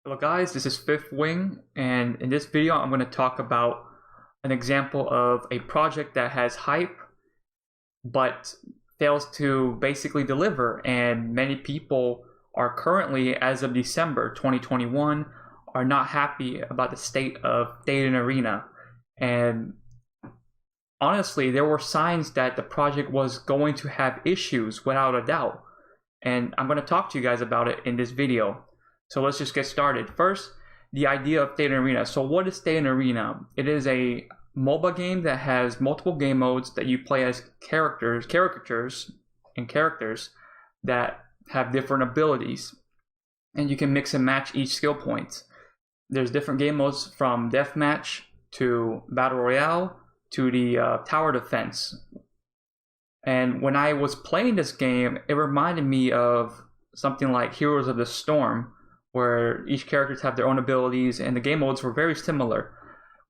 Hello guys, this is Fifth Wing, and in this video I'm going to talk about an example of a project that has hype but fails to basically deliver, and many people are currently, as of December 2021, are not happy about the state of Thetan Arena. And honestly, there were signs that the project was going to have issues without a doubt, and I'm going to talk to you guys about it in this video. So let's just get started. First, the idea of Thetan Arena. So what is Thetan Arena? It is a MOBA game that has multiple game modes that you play as caricatures that have different abilities. And you can mix and match each skill point. There's different game modes from Deathmatch to Battle Royale to the Tower Defense. And when I was playing this game, it reminded me of something like Heroes of the Storm, where each characters have their own abilities, and the game modes were very similar,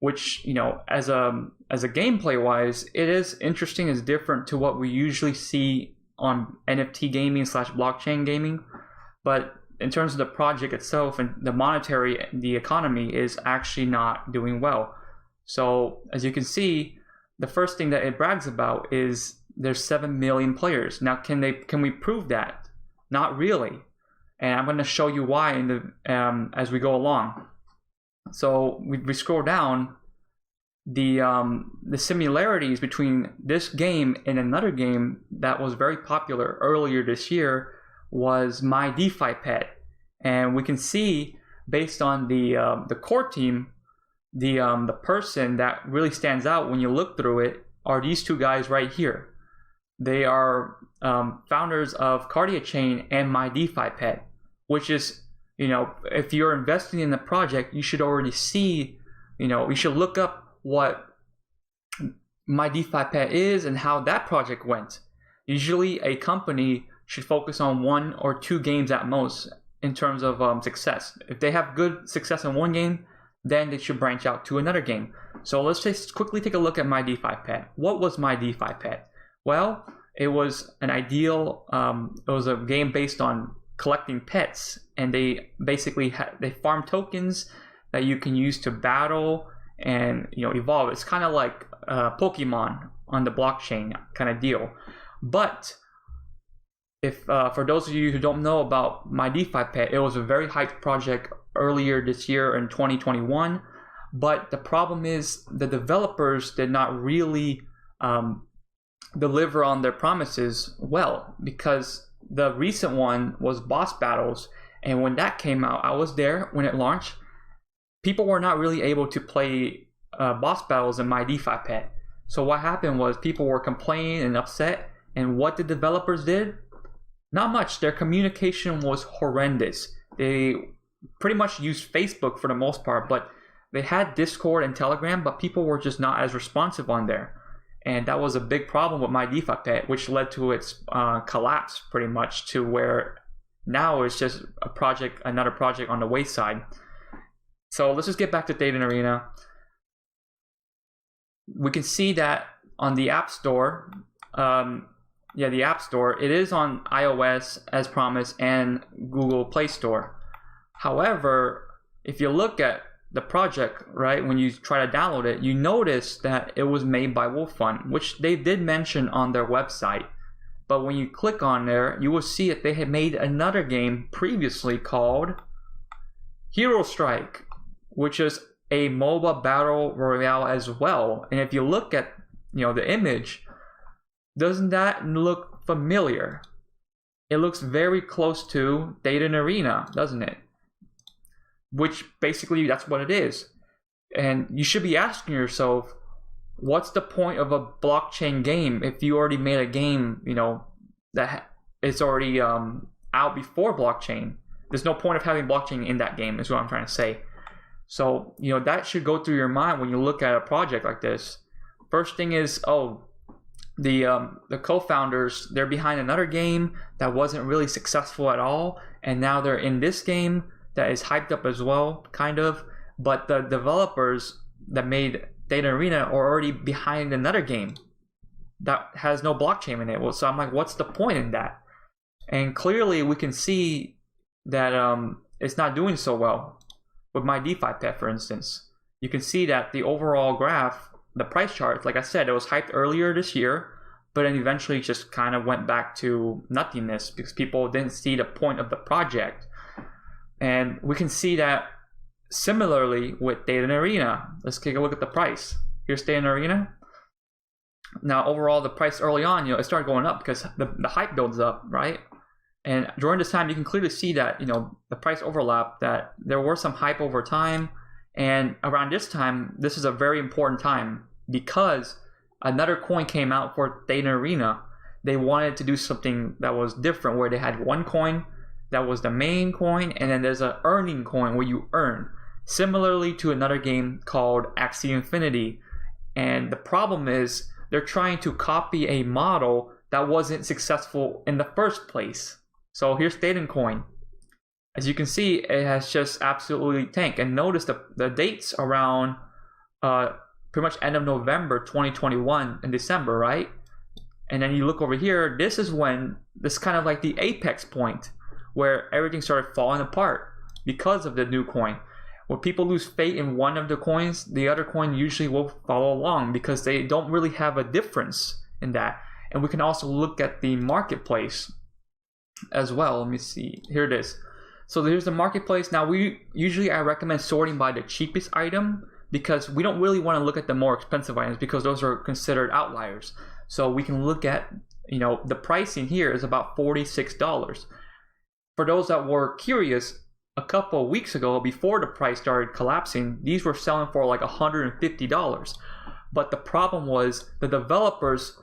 which, you know, as a gameplay wise, it is interesting. It's different to what we usually see on NFT gaming / blockchain gaming, but in terms of the project itself and the economy is actually not doing well. So as you can see, the first thing that it brags about is there's 7 million players. Now, can we prove that? Not really. And I'm going to show you why as we go along. So we scroll down, the similarities between this game and another game that was very popular earlier this year was My DeFi Pet, and we can see based on the core team, the person that really stands out when you look through it are these two guys right here. They are founders of Cardia Chain and My DeFi Pet, which is, you know, if you're investing in the project, you should already see, you know, you should look up what My DeFi Pet is and how that project went. Usually a company should focus on 1 or 2 games at most in terms of success. If they have good success in one game, then they should branch out to another game. So let's just quickly take a look at My DeFi Pet. What was My DeFi Pet? Well, it was an ideal, it was a game based on collecting pets, and they basically they farm tokens that you can use to battle and, you know, evolve. It's kind of like Pokemon on the blockchain kind of deal. But if for those of you who don't know about My DeFi Pet, it was a very hyped project earlier this year in 2021. But the problem is the developers did not really deliver on their promises well, because the recent one was Boss Battles, and when that came out, I was there when it launched. People were not really able to play Boss Battles in My DeFi Pet. So what happened was people were complaining and upset, and what the developers did? Not much. Their communication was horrendous. They pretty much used Facebook for the most part, but they had Discord and Telegram, but people were just not as responsive on there. And that was a big problem with My DeFi Pet, which led to its collapse pretty much, to where now it's just another project on the wayside. So let's just get back to Thetan Arena. We can see that on the App Store, the App Store, it is on iOS as promised and Google Play Store. However, if you look at the project, right, when you try to download it, you notice that it was made by Wolf Fund, which they did mention on their website. But when you click on there, you will see that they had made another game previously called Hero Strike, which is a MOBA battle royale as well. And if you look at, you know, the image, doesn't that look familiar? It looks very close to Thetan Arena, doesn't it? Which basically that's what it is. And you should be asking yourself, what's the point of a blockchain game if you already made a game, you know, that it's already out before blockchain? There's no point of having blockchain in that game, is what I'm trying to say. So, you know, that should go through your mind when you look at a project like this. First thing is, the co-founders, they're behind another game that wasn't really successful at all, and now they're in this game that is hyped up as well, kind of. But the developers that made Thetan Arena are already behind another game that has no blockchain in it. Well, so I'm like, what's the point in that? And clearly we can see that it's not doing so well. with my DeFi pet, for instance, you can see that the overall graph, the price chart, like I said, it was hyped earlier this year, but then eventually just kind of went back to nothingness because people didn't see the point of the project. And we can see that similarly with Thetan Arena. Let's take a look at the price. Here's Thetan Arena. Now, overall, the price early on, it started going up because the hype builds up, right? And during this time, you can clearly see that, the price overlap, that there were some hype over time. And around this time, this is a very important time because another coin came out for Thetan Arena. They wanted to do something that was different, where they had one coin that was the main coin, and then there's an earning coin where you earn, similarly to another game called Axie Infinity. And the problem is they're trying to copy a model that wasn't successful in the first place. So here's Thetan coin. As you can see, it has just absolutely tanked. And notice the dates around pretty much end of November 2021 in December, right? And then you look over here, this is when, this kind of like the apex point where everything started falling apart because of the new coin. When people lose faith in one of the coins, the other coin usually will follow along because they don't really have a difference in that. And we can also look at the marketplace as well. Let me see. Here it is. So here's the marketplace. Now, I recommend sorting by the cheapest item because we don't really want to look at the more expensive items because those are considered outliers. So we can look at, the pricing here is about $46. For those that were curious, a couple of weeks ago, before the price started collapsing, these were selling for like $150. But the problem was the developers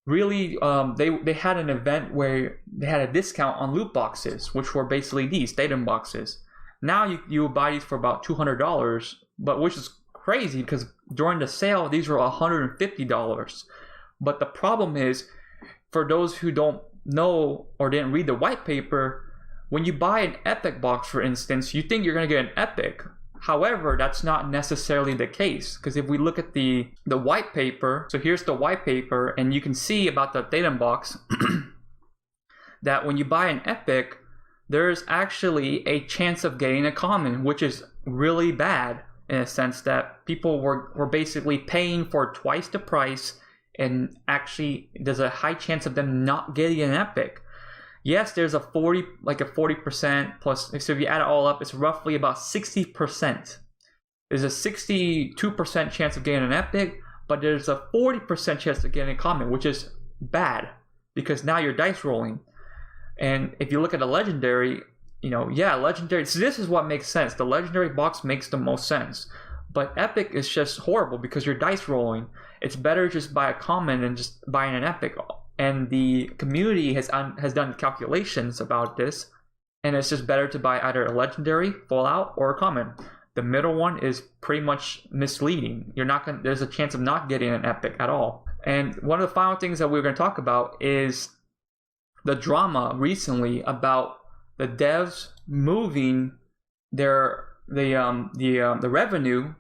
really, they had an event where they had a discount on loot boxes, which were basically these Thetan boxes. Now you buy these for about $200, but which is crazy because during the sale these were $150. But the problem is, for those who don't know or didn't read the white paper, when you buy an epic box, for instance, you think you're going to get an epic. However, that's not necessarily the case, because if we look at the white paper, so here's the white paper, and you can see about the Thetan box that when you buy an epic, there's actually a chance of getting a common, which is really bad in a sense that people were basically paying for twice the price, and actually there's a high chance of them not getting an epic. Yes, there's a 40% plus, so if you add it all up, it's roughly about 60%. There's a 62% chance of getting an epic, but there's a 40% chance of getting a common, which is bad because now you're dice rolling. And if you look at a legendary, legendary, so this is what makes sense. The legendary box makes the most sense, but epic is just horrible because you're dice rolling. It's better just buy a common than just buying an epic. And the community has done calculations about this, and it's just better to buy either a legendary, full out, or a common. The middle one is pretty much misleading. There's a chance of not getting an epic at all. And one of the final things that we're going to talk about is the drama recently about the devs moving the revenue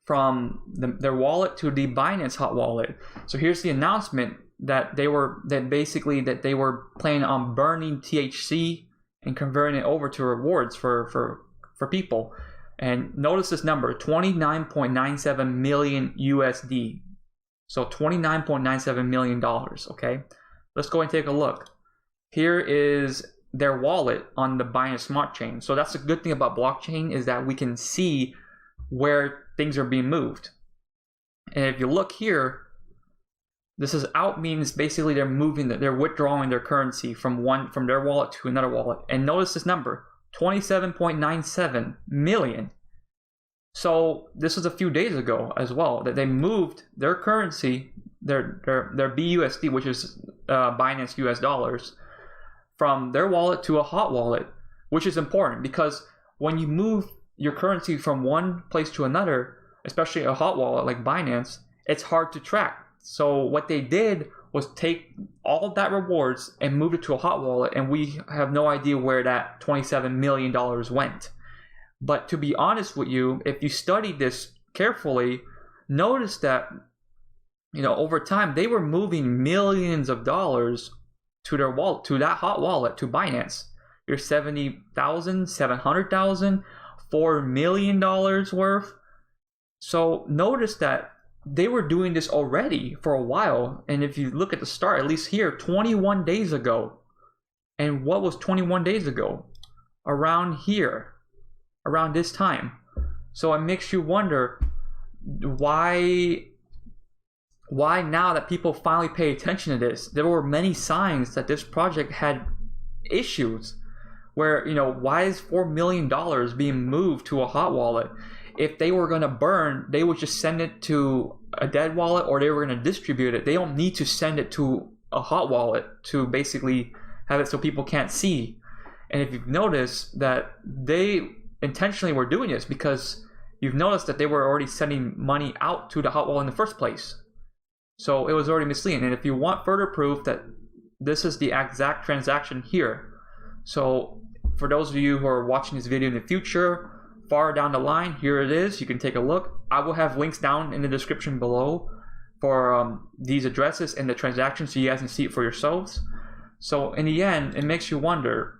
from their wallet to the Binance hot wallet. So here's the announcement that they were planning on burning THC and converting it over to rewards for people. And notice this number, 29.97 million USD. So $29.97 million, okay? Let's go and take a look. Here is their wallet on the Binance Smart Chain. So that's the good thing about blockchain, is that we can see where things are being moved. And if you look here, this is out means basically they're withdrawing their currency from their wallet to another wallet. And notice this number, 27.97 million. So this was a few days ago as well, that they moved their currency, their BUSD, which is Binance US dollars, from their wallet to a hot wallet, which is important because when you move your currency from one place to another, especially a hot wallet like Binance, it's hard to track. So what they did was take all of that rewards and move it to a hot wallet, and we have no idea where that $27 million went. But to be honest with you, if you study this carefully, notice that over time they were moving millions of dollars to their wallet, to that hot wallet, to Binance. Here's 70,000, 700,000, $4 million worth. So notice that they were doing this already for a while. And if you look at the start, at least here, 21 days ago. And what was 21 days ago? Around here, around this time. So it makes you wonder why now that people finally pay attention to this. There were many signs that this project had issues where, why is $4 million being moved to a hot wallet? If they were going to burn, they would just send it to a dead wallet, or they were going to distribute it. They don't need to send it to a hot wallet to basically have it so people can't see. And if you've noticed that they intentionally were doing this, because you've noticed that they were already sending money out to the hot wallet in the first place. So it was already misleading. And if you want further proof that this is the exact transaction here. So for those of you who are watching this video in the future, far down the line, here it is. You can take a look. I will have links down in the description below for these addresses and the transactions so you guys can see it for yourselves. So in the end, it makes you wonder,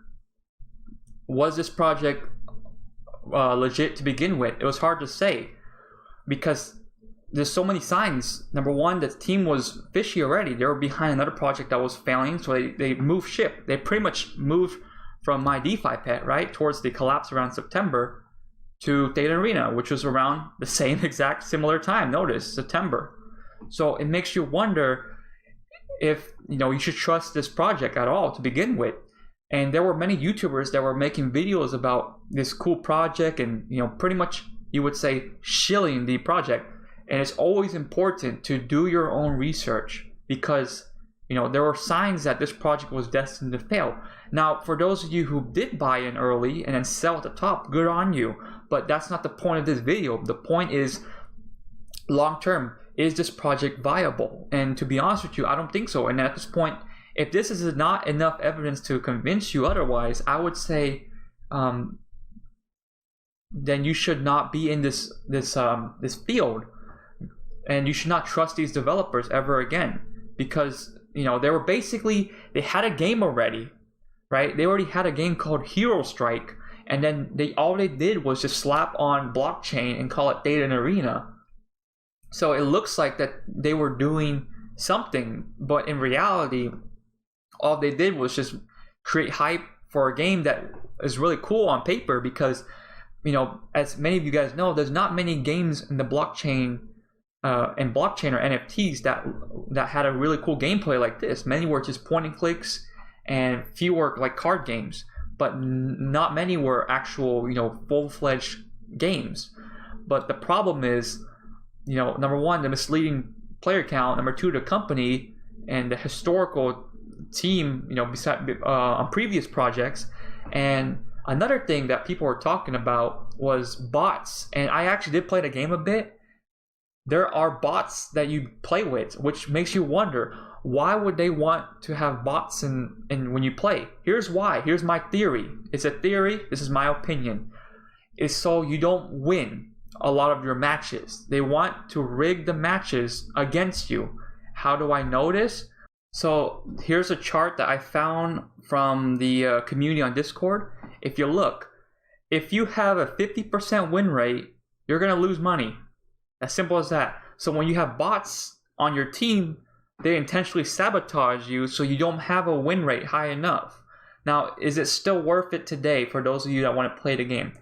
was this project legit to begin with? It was hard to say because there's so many signs. Number one, the team was fishy already. They were behind another project that was failing, so they moved ship. They pretty much moved from my DeFi pet, right, towards the collapse around September to Thetan Arena, which was around the same exact similar time. Notice, September. So it makes you wonder if you should trust this project at all to begin with. And there were many YouTubers that were making videos about this cool project and pretty much you would say shilling the project. And it's always important to do your own research because there were signs that this project was destined to fail. Now, for those of you who did buy in early and then sell at the top, good on you. But that's not the point of this video. The point is, long term, is this project viable? And to be honest with you, I don't think so. And at this point, if this is not enough evidence to convince you otherwise, I would say then you should not be in this field, and you should not trust these developers ever again, because they had a game already, right? They already had a game called Hero Strike, and then all they did was just slap on blockchain and call it Thetan Arena. So it looks like that they were doing something, but in reality, all they did was just create hype for a game that is really cool on paper because, as many of you guys know, there's not many games in the blockchain or NFTs that had a really cool gameplay like this. Many were just point and clicks, and few were like card games, but not many were actual, full-fledged games. But the problem is, number one, the misleading player count. Number two, the company and the historical team, on previous projects. And another thing that people were talking about was bots. And I actually did play the game a bit. There are bots that you play with, which makes you wonder, why would they want to have bots in when you play? Here's why. Here's my theory. It's a theory. This is my opinion. It's so you don't win a lot of your matches. They want to rig the matches against you. How do I know this? So here's a chart that I found from the community on Discord. If you look, if you have a 50% win rate, you're going to lose money. As simple as that. So when you have bots on your team, they intentionally sabotage you so you don't have a win rate high enough. Now, is it still worth it today for those of you that want to play the game?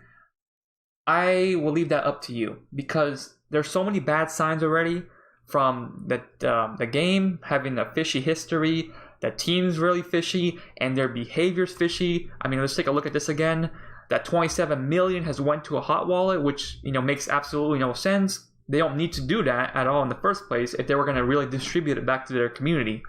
I will leave that up to you because there's so many bad signs already from the game having a fishy history, the team's really fishy, and their behavior's fishy. I mean, let's take a look at this again. That 27 million has went to a hot wallet, which makes absolutely no sense. They don't need to do that at all in the first place if they were going to really distribute it back to their community.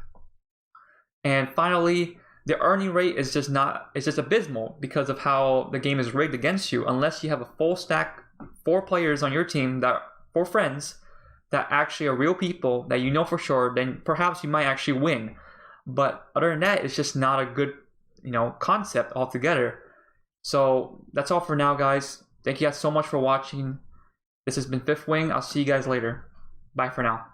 And finally, the earning rate is just abysmal because of how the game is rigged against you. Unless you have a full stack, 4 players on your team, 4 friends that actually are real people that you know for sure, then perhaps you might actually win. But other than that, it's just not a good, concept altogether. So that's all for now, guys. Thank you guys so much for watching. This has been Fifth Wing. I'll see you guys later. Bye for now.